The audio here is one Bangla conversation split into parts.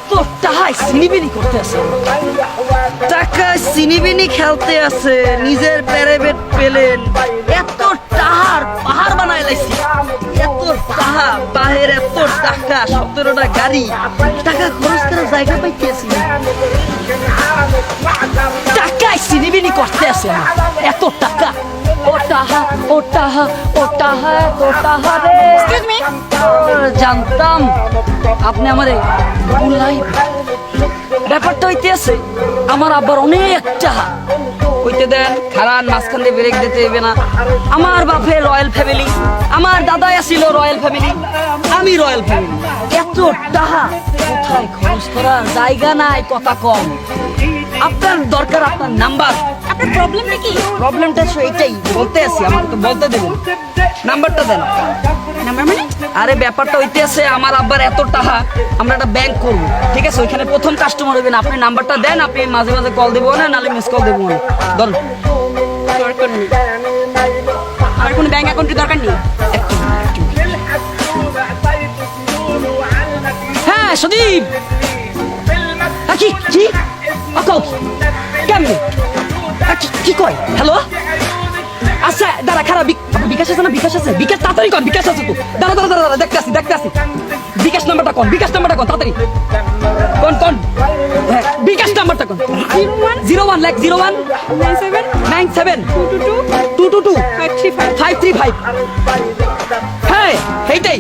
এত টাকায় সিনিবিনি করতে আছে, টাকায় সিনিবিনি খেলতে আছে, নিজের প্রাইভেট পেলেন, এত টাকার পাহাড় বানায় লাইছি, এত টাকা বাহের, এত টাকা, 17টা গাড়ি, টাকা খরচ করার জায়গা পাইতেছি, টাকায় সিনিবিনি করতে আছে না, এত টাকা, ও টাকা, ও টাকা, ও টাকা, এত টাকা রে। এক্সকিউজ মি, জানতাম আপনি আমারে ভুলাই। ব্যাপারটা হইতে আছে আমার আব্বার অনেক টাকা, হইতে দেন, খারান মাঝখান দিয়ে ব্রেক দিতে হবে না। আমার বাপের রয়্যাল ফ্যামিলি, আমার দাদাই ছিল রয়্যাল ফ্যামিলি, আমি রয়্যাল ফ্যামিলি, এত টাকা কোথায় খরচ করার জায়গা নাই, কথা কম। আপনার দরকার আপনার নাম্বার, আপনার প্রবলেমটা কি? প্রবলেমটা এইটাই বলতে আছি, আমাকে তো বলতে দেবেন, নাম্বারটা দেন। নাম্বার মানে? আরে ব্যাপারটা হইতে আছে আমার আব্বার এত টাকা, আমরা একটা ব্যাংক করবো, ঠিক আছে, ওইখানে প্রথম কাস্টমার হইবেন, আপনি নাম্বারটা দেন, আপনি মাঝে মাঝে কল দেবো না, নাহলে মিস কল দেবো না, ধরুন। দরকার নেই, আমার কোনো ব্যাংক অ্যাকাউন্টের দরকার নেই। হ্যাঁ সদীপ, কি কি আকাও কেমনে, কি কয়, হ্যালো, আচ্ছা দাঁড়া, খারাপ বিকাশ আছে না, বিকাশ আছে, বিকাশ তাড়াতাড়ি কর, বিকাশ আছে তো, দাঁড়া দাঁড়া দাঁড়া, দেখতে আসি দেখতে আসি, বিকাশ নাম্বারটা কোন, বিকাশ নাম্বারটা কোন, তাড়াতাড়ি কোন কোন, হ্যাঁ বিকাশ নাম্বারটা কোন, 01 লাইক 01 97 222 535। হ্যাঁ এইটাই,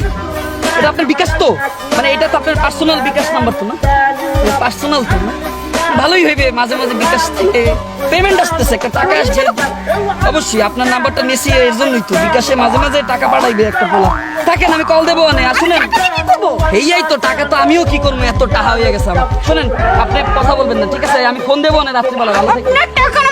এটা আপনার বিকাশ তো, মানে এটা তো আপনার পার্সোনাল বিকাশ নাম্বার তো না, পার্সোনাল তো না, ভালোই হইবে, মাঝে মাঝে বিকাশ থেকে পেমেন্ট আসতেছে, একটা টাকা আসছে, অবশ্যই আপনার নাম্বারটা নিয়েছি এর জন্যই তো, বিকাশে মাঝে মাঝে টাকা পাঠাইবে একটা পোলা, থাকেন আমি কল দেবো না, শুনেন এই তো টাকা তো আমিও কি করবো, এত টাকা হয়ে গেছে আমার, শুনেন আপনি কথা বলবেন না, ঠিক আছে, আমি ফোন দেবো না রাত্রিবেলা, ভালো থাকবেন। আপনার টাকা